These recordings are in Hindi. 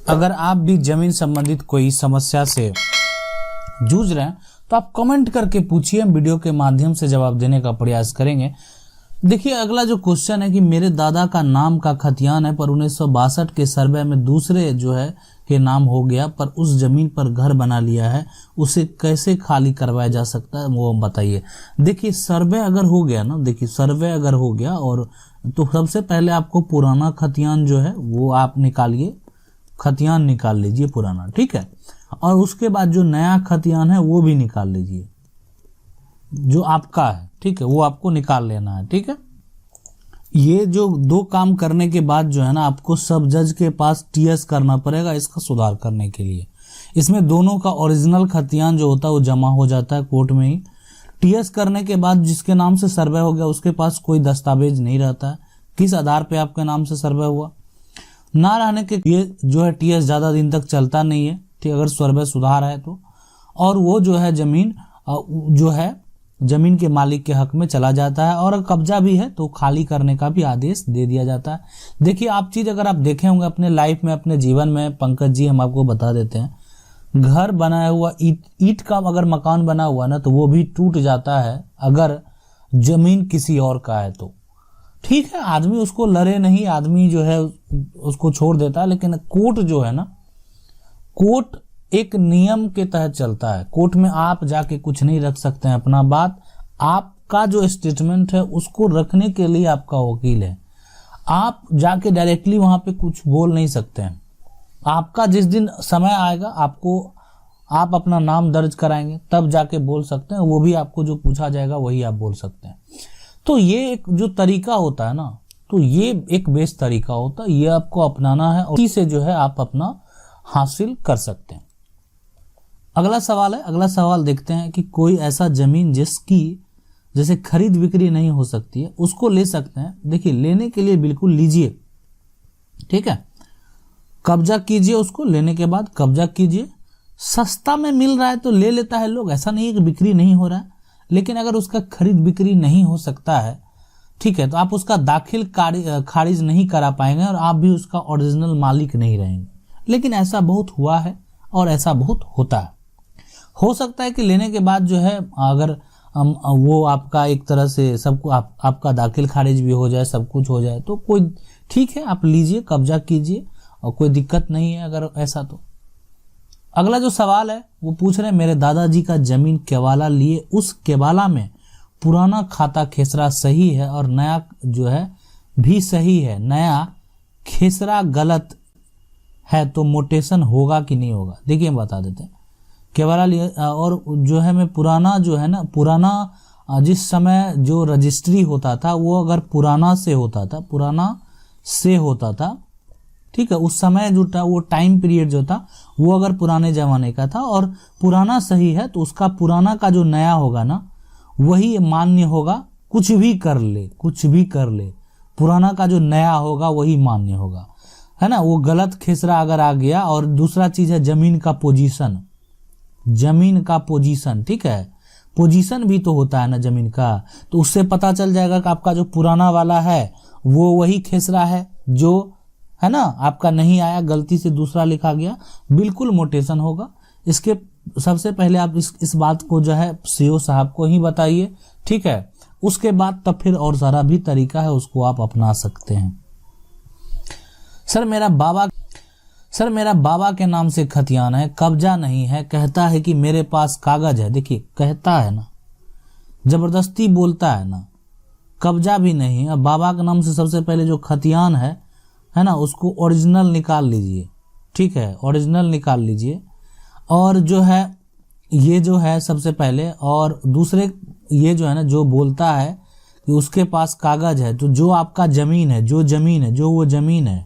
अगर आप भी जमीन संबंधित कोई समस्या से जूझ रहे हैं तो आप कमेंट करके पूछिए, हम वीडियो के माध्यम से जवाब देने का प्रयास करेंगे। देखिए अगला जो क्वेश्चन है कि मेरे दादा का नाम का खतियान है पर 1962 के सर्वे में दूसरे जो है के नाम हो गया पर उस जमीन पर घर बना लिया है, उसे कैसे खाली करवाया जा सकता है वो हम बताइए। देखिए सर्वे अगर हो गया ना, देखिए सर्वे अगर हो गया और तो सबसे पहले आपको पुराना खतियान जो है वो आप निकालिए, खतियान निकाल लीजिए पुराना, ठीक है। और उसके बाद जो नया खतियान है वो भी निकाल लीजिए जो आपका है, ठीक है, वो आपको निकाल लेना है, ठीक है। ये जो दो काम करने के बाद जो है ना आपको सब जज के पास टीएस करना पड़ेगा इसका सुधार करने के लिए। इसमें दोनों का ओरिजिनल खतियान जो होता है वो जमा हो जाता है कोर्ट में ही। टीएस करने के बाद जिसके नाम से सर्वे हो गया उसके पास कोई दस्तावेज नहीं रहता है, किस आधार पे आपके नाम से सर्वे हुआ ना रहने के ये जो है टीएस ज़्यादा दिन तक चलता नहीं है, ठीक, अगर सर्वे सुधार है तो। और वो जो है जमीन जो है जमीन के मालिक के हक में चला जाता है और कब्जा भी है तो खाली करने का भी आदेश दे दिया जाता है। देखिए आप चीज़ अगर आप देखे होंगे अपने लाइफ में, अपने जीवन में, पंकज जी हम आपको बता देते हैं, घर बनाया हुआ ईंट का अगर मकान बना हुआ ना तो वो भी टूट जाता है अगर जमीन किसी और का है तो, ठीक है, आदमी उसको लड़े नहीं, आदमी जो है उसको छोड़ देता है। लेकिन कोर्ट जो है ना, कोर्ट एक नियम के तहत चलता है। कोर्ट में आप जाके कुछ नहीं रख सकते हैं अपना बात, आपका जो स्टेटमेंट है उसको रखने के लिए आपका वकील है। आप जाके डायरेक्टली वहां पे कुछ बोल नहीं सकते हैं। आपका जिस दिन समय आएगा आपको आप अपना नाम दर्ज कराएंगे तब जाके बोल सकते हैं, वो भी आपको जो पूछा जाएगा वही आप बोल सकते हैं। तो ये एक जो तरीका होता है ना, तो ये एक बेस्ट तरीका होता है, ये आपको अपनाना है और इसी से जो है आप अपना हासिल कर सकते हैं। अगला सवाल है, अगला सवाल देखते हैं कि कोई ऐसा जमीन जिसकी जैसे खरीद बिक्री नहीं हो सकती है उसको ले सकते हैं। देखिए लेने के लिए बिल्कुल लीजिए, ठीक है, कब्जा कीजिए, उसको लेने के बाद कब्जा कीजिए। सस्ता में मिल रहा है तो ले लेता है लोग, ऐसा नहीं है कि बिक्री नहीं हो रहा है। लेकिन अगर उसका खरीद बिक्री नहीं हो सकता है, ठीक है, तो आप उसका दाखिल खारिज नहीं करा पाएंगे और आप भी उसका ओरिजिनल मालिक नहीं रहेंगे। लेकिन ऐसा बहुत हुआ है और ऐसा बहुत होता है। हो सकता है कि लेने के बाद जो है अगर वो आपका एक तरह से सबको आपका दाखिल खारिज भी हो जाए, सब कुछ हो जाए तो कोई ठीक है, आप लीजिए, कब्जा कीजिए और कोई दिक्कत नहीं है अगर ऐसा तो। अगला जो सवाल है वो पूछ रहे हैं मेरे दादाजी का जमीन केवाला लिए, उस केवाला में पुराना खाता खेसरा सही है और नया जो है भी सही है, नया खेसरा गलत है तो मोटेशन होगा कि नहीं होगा। देखिए हम बता देते हैं, केवाला लिए और जो है मैं पुराना जो है ना, पुराना जिस समय जो रजिस्ट्री होता था वो अगर पुराना से होता था, पुराना से होता था, ठीक है, उस समय जो था वो टाइम पीरियड जो था वो अगर पुराने जमाने का था और पुराना सही है तो उसका पुराना का जो नया होगा ना वही मान्य होगा। कुछ भी कर ले, कुछ भी कर ले, पुराना का जो नया होगा वही मान्य होगा, है ना। वो गलत खेसरा अगर आ गया। और दूसरा चीज है जमीन का पोजीशन, जमीन का पोजीशन, ठीक है, पोजीशन भी तो होता है ना जमीन का, तो उससे पता चल जाएगा कि आपका जो पुराना वाला है वो वही खेसरा है जो है ना आपका नहीं आया, गलती से दूसरा लिखा गया, बिल्कुल मोटेशन होगा। इसके सबसे पहले आप इस बात को जो है सीओ साहब को ही बताइए, ठीक है। उसके बाद तब फिर और सारा भी तरीका है उसको आप अपना सकते हैं। सर मेरा बाबा के नाम से खतियान है, कब्जा नहीं है, कहता है कि मेरे पास कागज है। देखिए कहता है ना, जबरदस्ती बोलता है ना, कब्जा भी नहीं है। बाबा के नाम से सबसे पहले जो खतियान है ना, उसको ओरिजिनल निकाल लीजिए, ठीक है, ओरिजिनल निकाल लीजिए। और जो है ये जो है सबसे पहले, और दूसरे ये जो है ना जो बोलता है कि उसके पास कागज है, तो जो आपका जमीन है, जो वो जमीन है,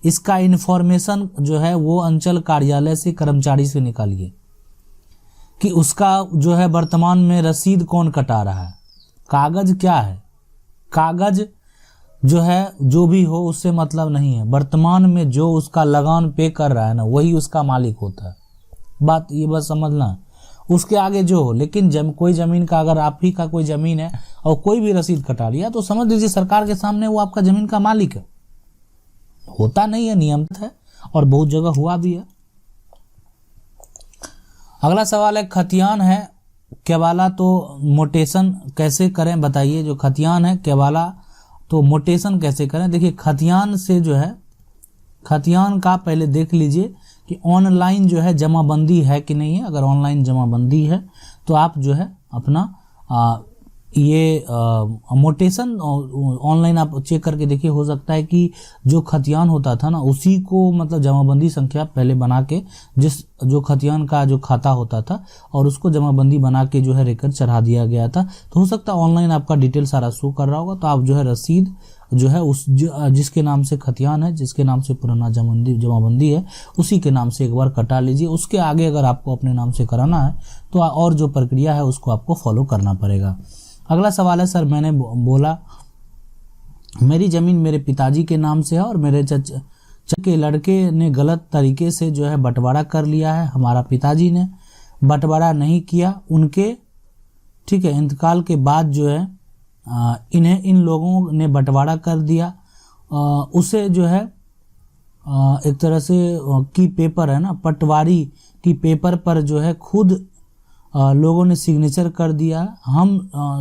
इसका इन्फॉर्मेशन जो है वो अंचल कार्यालय से कर्मचारी से निकालिए कि उसका जो है वर्तमान में रसीद कौन कटा रहा है, कागज क्या है। कागज जो है जो भी हो उससे मतलब नहीं है, वर्तमान में जो उसका लगान पे कर रहा है ना वही उसका मालिक होता है। बात ये बस समझना, उसके आगे जो हो। लेकिन कोई जमीन का अगर आप ही का कोई जमीन है और कोई भी रसीद कटा लिया तो समझ लीजिए सरकार के सामने वो आपका जमीन का मालिक है, होता नहीं है, नियम है। और बहुत जगह हुआ भी है। अगला सवाल है खतियान है केवाला तो मोटेशन कैसे करें बताइए। जो खतियान है केवाला तो मोटेशन कैसे करें। देखिए खतियान से जो है, खतियान का पहले देख लीजिए कि ऑनलाइन जो है जमाबंदी है कि नहीं है। अगर ऑनलाइन जमाबंदी है तो आप जो है अपना ये मोटेशन ऑनलाइन आप चेक करके देखिए। हो सकता है कि जो खतियान होता था ना उसी को मतलब जमाबंदी संख्या पहले बना के जो खतियान का जो खाता होता था और उसको जमाबंदी बना के जो है रिकॉर्ड चढ़ा दिया गया था। तो हो सकता है ऑनलाइन आपका डिटेल सारा शो कर रहा होगा। तो आप जो है रसीद जो है उस जिसके नाम से खतियान है, जिसके नाम से पुराना जमाबंदी है, उसी के नाम से एक बार कटा लीजिए। उसके आगे अगर आपको अपने नाम से कराना है तो और जो प्रक्रिया है उसको आपको फॉलो करना पड़ेगा। अगला सवाल है सर मैंने बोला मेरी ज़मीन मेरे पिताजी के नाम से है और मेरे चचा के लड़के ने गलत तरीके से जो है बंटवारा कर लिया है। हमारा पिताजी ने बंटवारा नहीं किया, उनके ठीक है इंतकाल के बाद जो है इन लोगों ने बंटवारा कर दिया। उसे जो है एक तरह से की पेपर है ना पटवारी की पेपर पर जो है खुद लोगों ने सिग्नेचर कर दिया। हम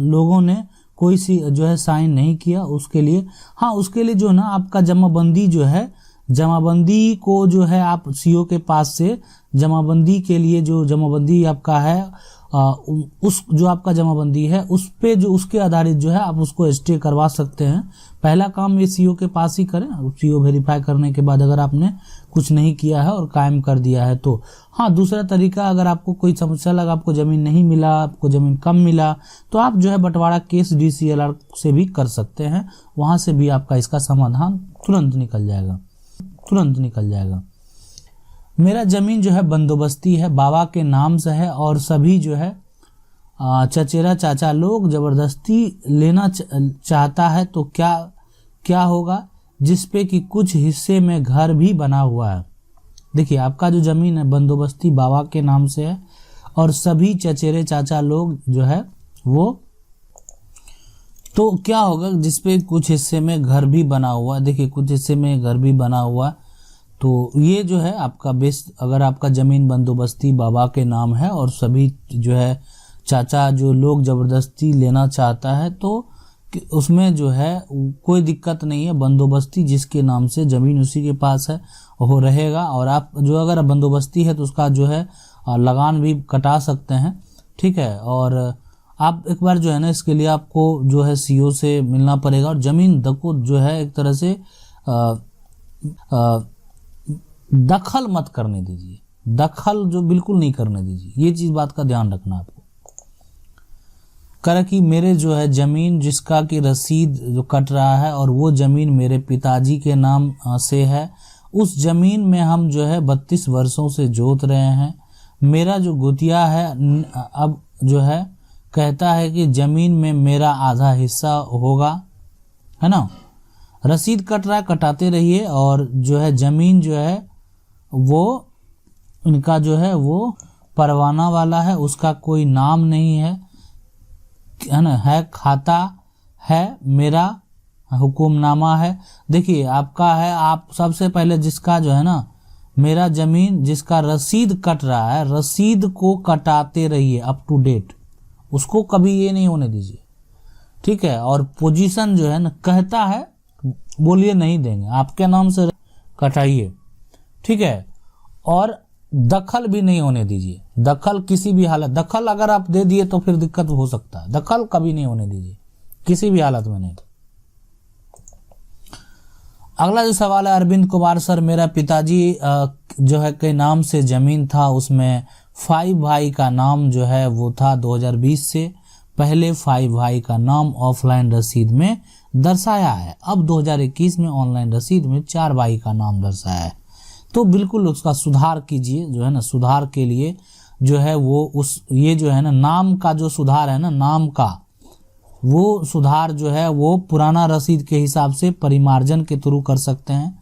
लोगों ने कोई सी जो है साइन नहीं किया उसके लिए। हाँ उसके लिए जो है ना आपका जमाबंदी जो है, जमाबंदी को जो है आप सीओ के पास से जमाबंदी के लिए जो जमाबंदी आपका है उस जो आपका जमाबंदी है उस पे जो उसके आधारित जो है आप उसको स्टे करवा सकते हैं। पहला काम ये सीओ के पास ही करें। सीओ वेरीफाई करने के बाद अगर आपने कुछ नहीं किया है और कायम कर दिया है तो। हाँ दूसरा तरीका अगर आपको कोई समस्या लगा, आपको ज़मीन नहीं मिला, आपको ज़मीन कम मिला तो आप जो है बंटवारा केस DCLR से भी कर सकते हैं। वहाँ से भी आपका इसका समाधान तुरंत निकल जाएगा। मेरा ज़मीन जो है बंदोबस्ती है, बाबा के नाम से है और सभी जो है चचेरा चाचा लोग ज़बरदस्ती लेना चाहता है तो क्या होगा जिस पे कि कुछ हिस्से में घर भी बना हुआ है। देखिए आपका जो ज़मीन है बंदोबस्ती बाबा के नाम से है और सभी चचेरे चाचा लोग जो है वो तो क्या होगा जिस पे कुछ हिस्से में घर भी बना हुआ है। देखिए कुछ हिस्से में घर भी बना हुआ तो ये जो है आपका बेस, अगर आपका ज़मीन बंदोबस्ती बाबा के नाम है और सभी जो है चाचा जो लोग ज़बरदस्ती लेना चाहता है तो उसमें जो है कोई दिक्कत नहीं है। बंदोबस्ती जिसके नाम से ज़मीन उसी के पास है वो रहेगा। और आप जो अगर बंदोबस्ती है तो उसका जो है लगान भी कटा सकते हैं, ठीक है। और आप एक बार जो है ना इसके लिए आपको जो है सीओ से मिलना पड़ेगा और ज़मीन को जो है एक तरह से दखल मत करने दीजिए। दखल जो बिल्कुल नहीं करने दीजिए, ये चीज़ बात का ध्यान रखना आपको। कर कि मेरे जो है ज़मीन जिसका कि रसीद जो कट रहा है और वो ज़मीन मेरे पिताजी के नाम से है, उस ज़मीन में हम जो है 32 वर्षों से जोत रहे हैं। मेरा जो गुतिया है अब जो है कहता है कि ज़मीन में मेरा आधा हिस्सा होगा, है ना। रसीद कट रहा है, कटाते रहिए। और जो है ज़मीन जो है वो इनका जो है वो परवाना वाला है, उसका कोई नाम नहीं है ना, है खाता है, मेरा हुक्मनामा है। देखिए आपका है, आप सबसे पहले जिसका जो है ना मेरा ज़मीन जिसका रसीद कट रहा है, रसीद को कटाते रहिए अप टू डेट, उसको कभी ये नहीं होने दीजिए, ठीक है। और पोजीशन जो है ना कहता है बोलिए नहीं देंगे, आपके नाम से कटाइए, ठीक है। और दखल भी नहीं होने दीजिए। दखल किसी भी हालत, दखल अगर आप दे दिए तो फिर दिक्कत हो सकता है। दखल कभी नहीं होने दीजिए, किसी भी हालत में नहीं। अगला जो सवाल है अरविंद कुमार सर, मेरा पिताजी जो है के नाम से ज़मीन था, उसमें 5 भाई का नाम जो है वो था 2020 से पहले 5 भाई का नाम ऑफलाइन रसीद में दर्शाया है। अब 2021 में ऑनलाइन रसीद में 4 भाई का नाम दर्शाया है। तो बिल्कुल उसका सुधार कीजिए, जो है ना सुधार के लिए जो है वो ये जो है ना नाम का जो सुधार है ना, नाम का वो सुधार जो है वो पुराना रसीद के हिसाब से परिमार्जन के थ्रू कर सकते हैं।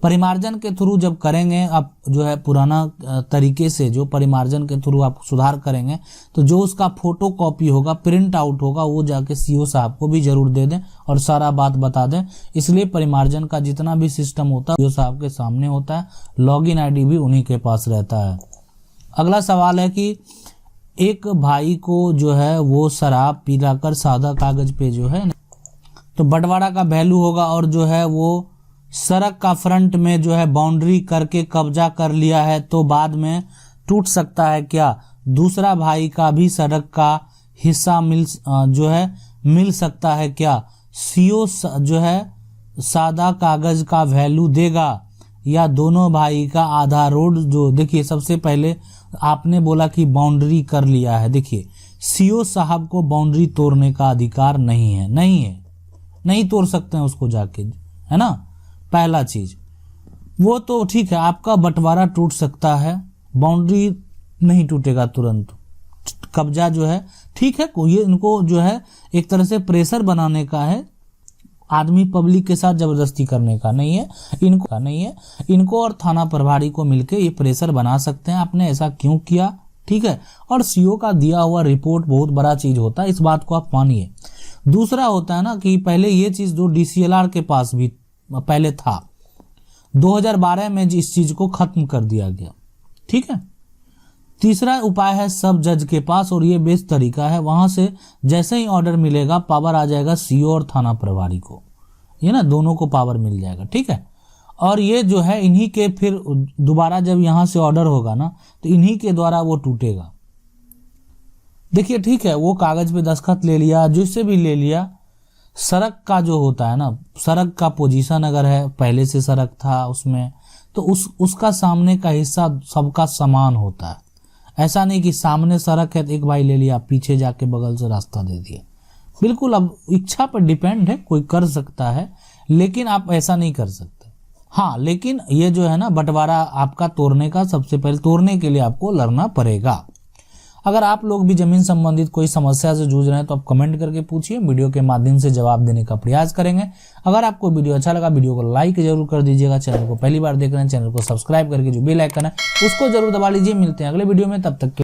परिमार्जन के थ्रू जब करेंगे आप जो है पुराना तरीके से जो परिमार्जन के थ्रू आप सुधार करेंगे तो जो उसका फोटो कॉपी होगा, प्रिंट आउट होगा, वो जाके सीओ साहब को भी जरूर दे दें और सारा बात बता दें। इसलिए परिमार्जन का जितना भी सिस्टम होता है सीओ साहब के सामने होता है, लॉगिन आईडी भी उन्हीं के पास रहता है। अगला सवाल है कि एक भाई को जो है वो शराब पिलाकर सादा कागज पे जो है तो बंटवारा का वैल्यू होगा और जो है वो सड़क का फ्रंट में जो है बाउंड्री करके कब्जा कर लिया है तो बाद में टूट सकता है क्या? दूसरा भाई का भी सड़क का हिस्सा मिल सकता है क्या? सीओ जो है सादा कागज का वैल्यू देगा या दोनों भाई का आधा रोड जो, देखिए सबसे पहले आपने बोला कि बाउंड्री कर लिया है। देखिए सीओ साहब को बाउंड्री तोड़ने का अधिकार नहीं तोड़ सकते हैं उसको जाके, है ना। पहला चीज वो तो ठीक है, आपका बंटवारा टूट सकता है, बाउंड्री नहीं टूटेगा तुरंत। कब्जा जो है ठीक है, ये इनको जो है एक तरह से प्रेशर बनाने का है, आदमी पब्लिक के साथ जबरदस्ती करने का नहीं है इनको और थाना प्रभारी को मिलके ये प्रेशर बना सकते हैं आपने ऐसा क्यों किया, ठीक है। और सीओ का दिया हुआ रिपोर्ट बहुत बड़ा चीज होता है, इस बात को आप मानिए। दूसरा होता है ना कि पहले ये चीज जो डीसीएलआर के पास भी पहले था, 2012 में इस चीज को खत्म कर दिया गया, ठीक है। तीसरा उपाय है सब जज के पास, और ये बेस्ट तरीका है, वहां से जैसे ही ऑर्डर मिलेगा पावर आ जाएगा सीओ और थाना प्रभारी को, ये ना दोनों को पावर मिल जाएगा, ठीक है। और ये जो है इन्हीं के फिर दोबारा जब यहां से ऑर्डर होगा ना तो इन्हीं के द्वारा वो टूटेगा। देखिए ठीक है, वो कागज पे दस्तखत ले लिया, जिससे भी ले लिया, सड़क का जो होता है ना, सड़क का पोजीशन अगर है पहले से सड़क था उसमें तो उसका सामने का हिस्सा सबका समान होता है। ऐसा नहीं कि सामने सड़क है तो एक भाई ले लिया, पीछे जाके बगल से रास्ता दे दिया। बिल्कुल अब इच्छा पर डिपेंड है, कोई कर सकता है लेकिन आप ऐसा नहीं कर सकते। हाँ, लेकिन ये जो है ना बंटवारा आपका तोड़ने का, सबसे पहले तोड़ने के लिए आपको लड़ना पड़ेगा। अगर आप लोग भी जमीन संबंधित कोई समस्या से जूझ रहे हैं तो आप कमेंट करके पूछिए, वीडियो के माध्यम से जवाब देने का प्रयास करेंगे। अगर आपको वीडियो अच्छा लगा वीडियो को लाइक जरूर कर दीजिएगा, चैनल को पहली बार देख रहे हैं चैनल को सब्सक्राइब करके जो बेल आइकन है उसको जरूर दबा लीजिए। मिलते हैं अगले वीडियो में, तब तक के